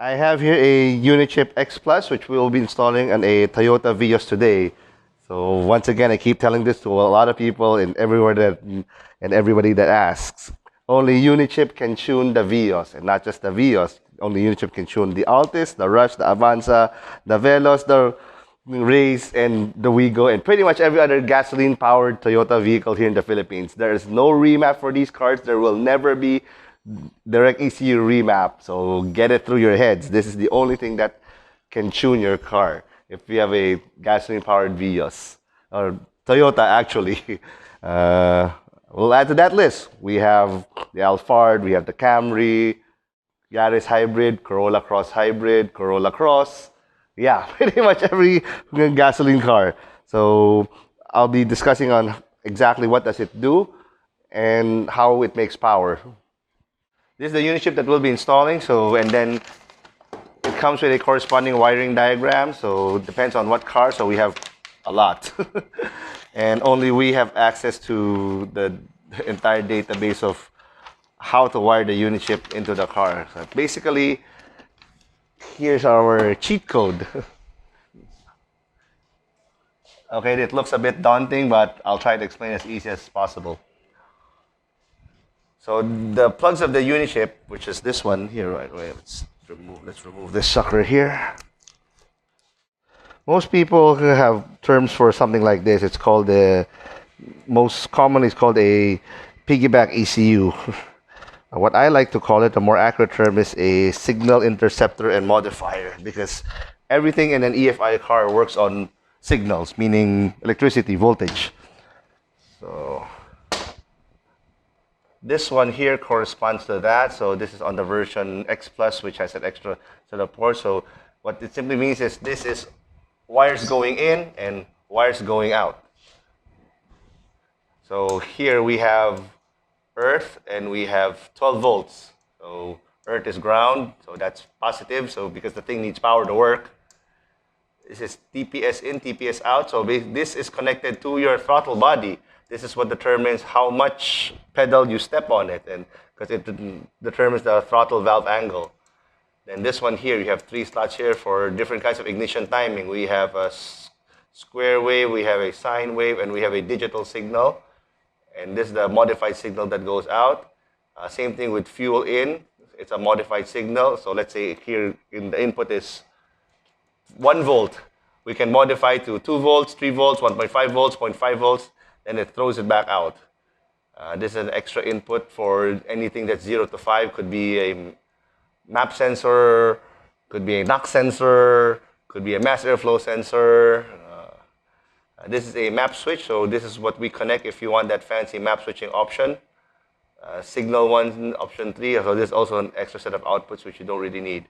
I have here a Unichip X Plus, which we will be installing on a Toyota Vios today. So once again, I keep telling this to a lot of people and everywhere that and everybody that asks. Only Unichip can tune the Vios, and not just the Vios. Only Unichip can tune the Altis, the Rush, the Avanza, the Velos, the Race, and the Wigo, and pretty much every other gasoline-powered Toyota vehicle here in the Philippines. There is no remap for these cars. There will never be direct ECU remap. So get it through your heads. This is the only thing that can tune your car if you have a gasoline-powered Vios or Toyota actually. Uh, we'll add to that list. We have the Alphard, we have the Camry, Yaris Hybrid, Corolla Cross Hybrid, Corolla Cross. Yeah, pretty much every gasoline car. So I'll be discussing on exactly what does it do and how it makes power. This is the unit chip that we'll be installing. So, and then it comes with a corresponding wiring diagram. So it depends on what car. So we have a lot. And only we have access to the entire database of how to wire the unit chip into the car. So basically, here's our cheat code. Okay, it looks a bit daunting, but I'll try to explain as easy as possible. So the plugs of the Unichip, which is this one here, right? Wait, let's remove this sucker here. Most people have terms for something like this. It's called most commonly it's called a piggyback ECU. What I like to call it, a more accurate term, is a signal interceptor and modifier, because everything in an EFI car works on signals, meaning electricity, voltage. So this one here corresponds to that. So this is on the version X Plus, which has an extra set of ports. So what it simply means is this is wires going in and wires going out. So here we have earth and we have 12 volts. So earth is ground, so that's positive. So because the thing needs power to work. This is TPS in, TPS out. So this is connected to your throttle body. This is what determines how much pedal you step on it, and because it determines the throttle valve angle. Then this one here, you have 3 slots here for different kinds of ignition timing. We have a square wave, we have a sine wave, and we have a digital signal. And this is the modified signal that goes out. Same thing with fuel in. It's a modified signal. So let's say here in the input is 1 volt. We can modify to 2 volts, 3 volts, 1.5 volts, 0.5 volts, then it throws it back out. This is an extra input for anything that's 0 to 5. Could be a map sensor, could be a NOx sensor, could be a mass airflow sensor. This is a map switch, so this is what we connect if you want that fancy map switching option. Signal 1, option 3, so this is also an extra set of outputs which you don't really need.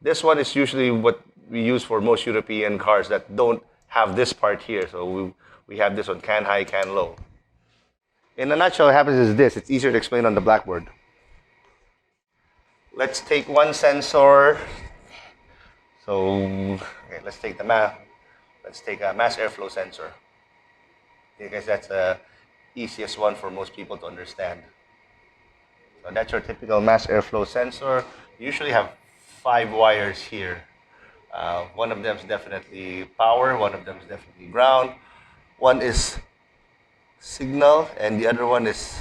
This one is usually what we use for most European cars that don't have this part here. So we have this on can high, can low. In a nutshell, what happens is this. It's easier to explain on the blackboard. Let's take one sensor. So okay, let's take a mass airflow sensor. Because that's the easiest one for most people to understand. So that's your typical mass airflow sensor. You usually have 5 wires here. One of them is definitely power, one of them is definitely ground, one is signal, and the other one is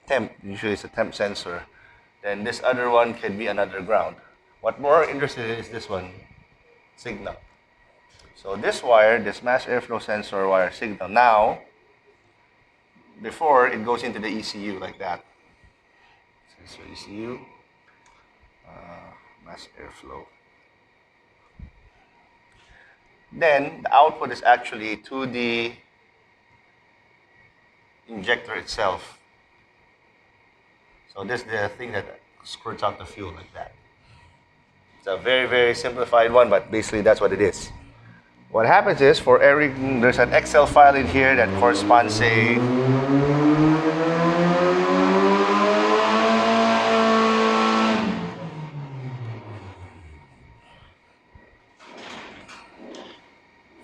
temp. Usually it's a temp sensor. Then this other one can be another ground. What more interested in is this one, signal. So this wire, this mass airflow sensor wire signal, now, before it goes into the ECU like that. So ECU, mass airflow. Then the output is actually to the injector itself. So this is the thing that squirts out the fuel like that. It's a very, very simplified one, but basically that's what it is. What happens is, for every, there's an Excel file in here that corresponds, say,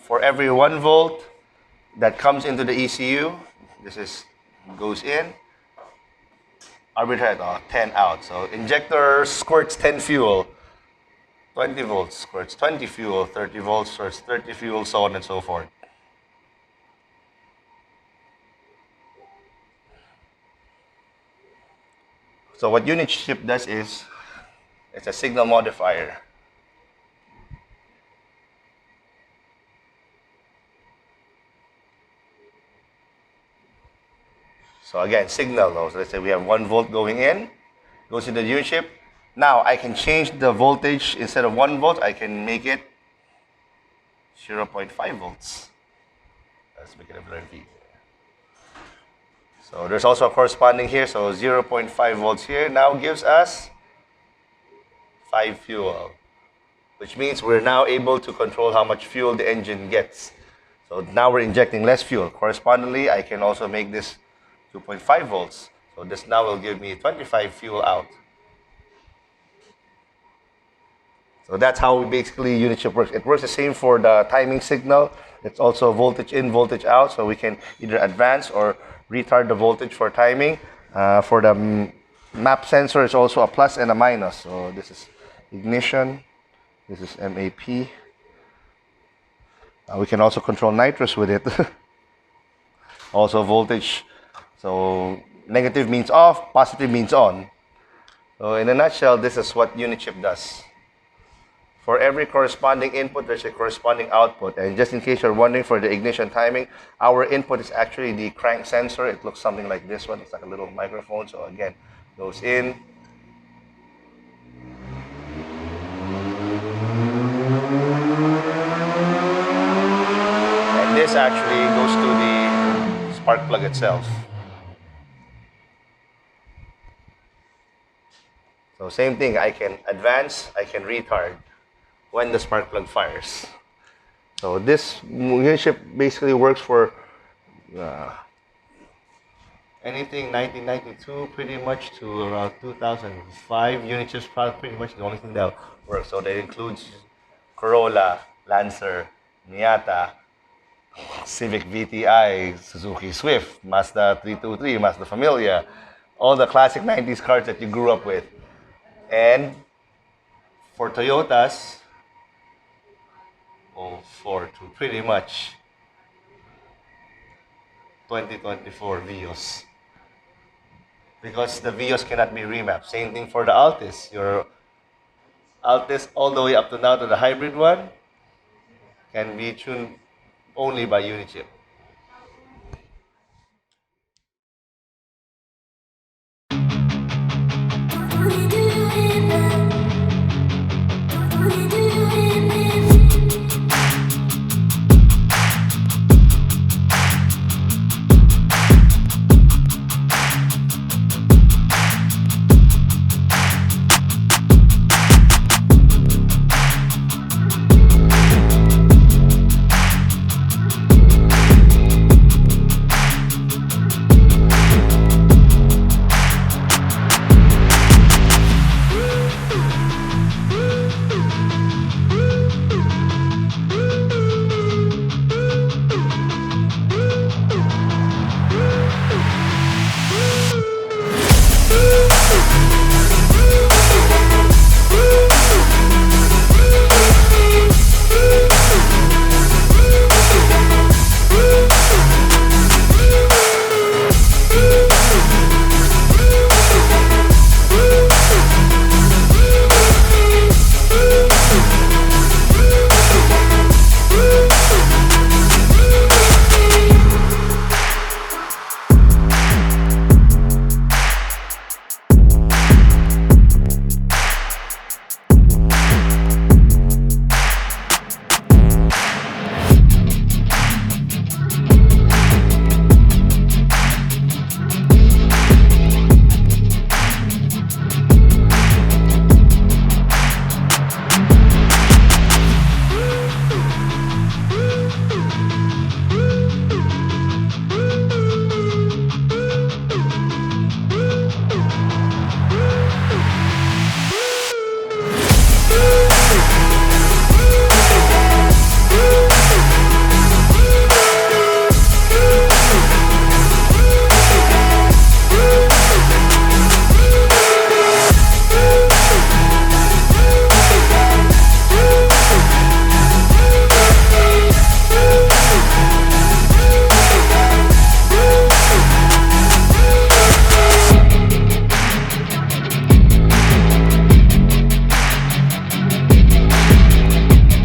for every 1 volt that comes into the ECU, goes in, arbitrary 10 out. So injector squirts 10 fuel. 20 volts squirts 20 fuel, 30 volts squirts 30 fuel, so on and so forth. So what Unichip does is, it's a signal modifier. So again, signal though. So let's say we have 1 volt going in, goes to the Unichip. Now I can change the voltage. Instead of 1 volt, I can make it 0.5 volts. Let's make it a blur V. So there's also a corresponding here. So 0.5 volts here now gives us 5 fuel, which means we're now able to control how much fuel the engine gets. So now we're injecting less fuel. Correspondingly, I can also make this 2.5 volts. So this now will give me 25 fuel out. So that's how basically Unichip works. It works the same for the timing signal. It's also voltage in, voltage out. So we can either advance or retard the voltage for timing. For the map sensor, it's also a plus and a minus. So this is ignition. This is MAP. We can also control nitrous with it. Also voltage. So negative means off, positive means on. So in a nutshell, this is what Unichip does. For every corresponding input, there's a corresponding output. And just in case you're wondering for the ignition timing, our input is actually the crank sensor. It looks something like this one. It's like a little microphone. So again, goes in. And this actually goes to the spark plug itself. So same thing, I can advance, I can retard when the spark plug fires. So this Unichip basically works for anything 1992 pretty much to around 2005. Unichip's pretty much the only thing that works. So that includes Corolla, Lancer, Miata, Civic VTI, Suzuki Swift, Mazda 323, Mazda Familia, all the classic 90s cars that you grew up with. And for Toyotas, for to pretty much 2024 Vios. Because the Vios cannot be remapped. Same thing for the Altis. Your Altis all the way up to now to the hybrid one can be tuned only by Unichip.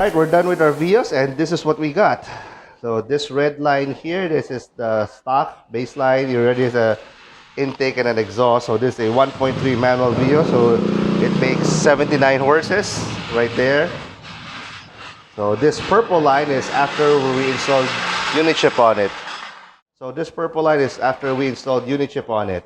Alright, we're done with our Vios, and this is what we got. So this red line here, this is the stock baseline. You already has a intake and an exhaust. So this is a 1.3 manual Vios. So it makes 79 horses right there. So this purple line is after we installed Unichip on it. So this purple line is after we installed Unichip on it.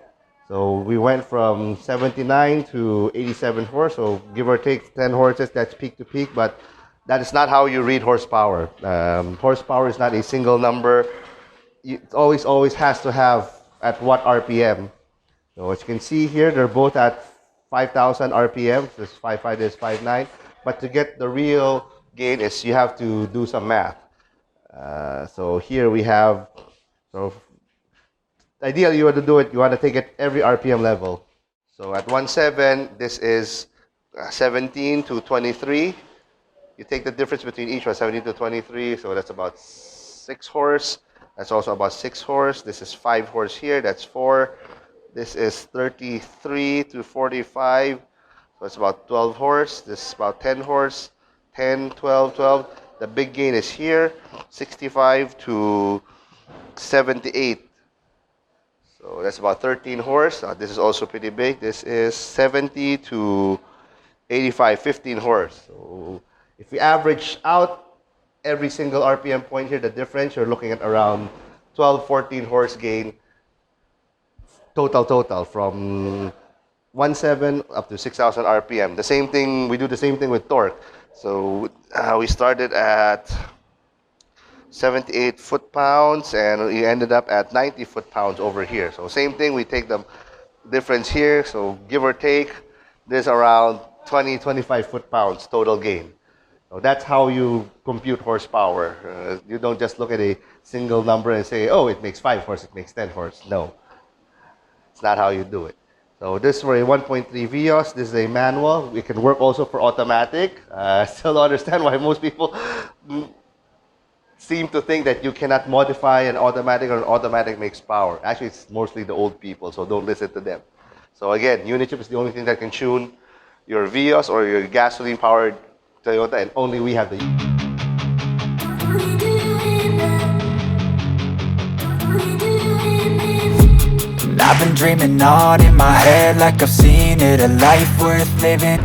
So we went from 79 to 87 horse. So give or take 10 horses. That's peak to peak, but that is not how you read horsepower. Horsepower is not a single number. It always has to have at what RPM. So as you can see here, they're both at 5,000 RPM. This 5.5, this 5.9. But to get the real gain is you have to do some math. So here we have, so ideally you want to do it, you want to take it every RPM level. So at 1.7, this is 17 to 23. You take the difference between each one, 17 to 23, so that's about 6 horse. That's also about 6 horse. This is 5 horse here, that's 4. This is 33 to 45, so it's about 12 horse. This is about 10 horse, 10, 12, 12. The big gain is here, 65 to 78. So that's about 13 horse. This is also pretty big. This is 70 to 85, 15 horse. So if we average out every single RPM point here, the difference, you're looking at around 12, 14 horse gain total from 1.7 up to 6,000 RPM. The same thing, we do the same thing with torque. So we started at 78 foot-pounds and we ended up at 90 foot-pounds over here. So same thing, we take the difference here. So give or take, there's around 20, 25 foot-pounds total gain. So that's how you compute horsepower. You don't just look at a single number and say, oh, it makes 5 horse, it makes 10 horse. No, it's not how you do it. So this is for a 1.3 Vios. This is a manual. We can work also for automatic. Still don't understand why most people seem to think that you cannot modify an automatic or an automatic makes power. Actually, it's mostly the old people, so don't listen to them. So again, Unichip is the only thing that can tune your Vios or your gasoline-powered Toyota, and only we have the. I've been dreaming on in my head like I've seen it, a life worth living.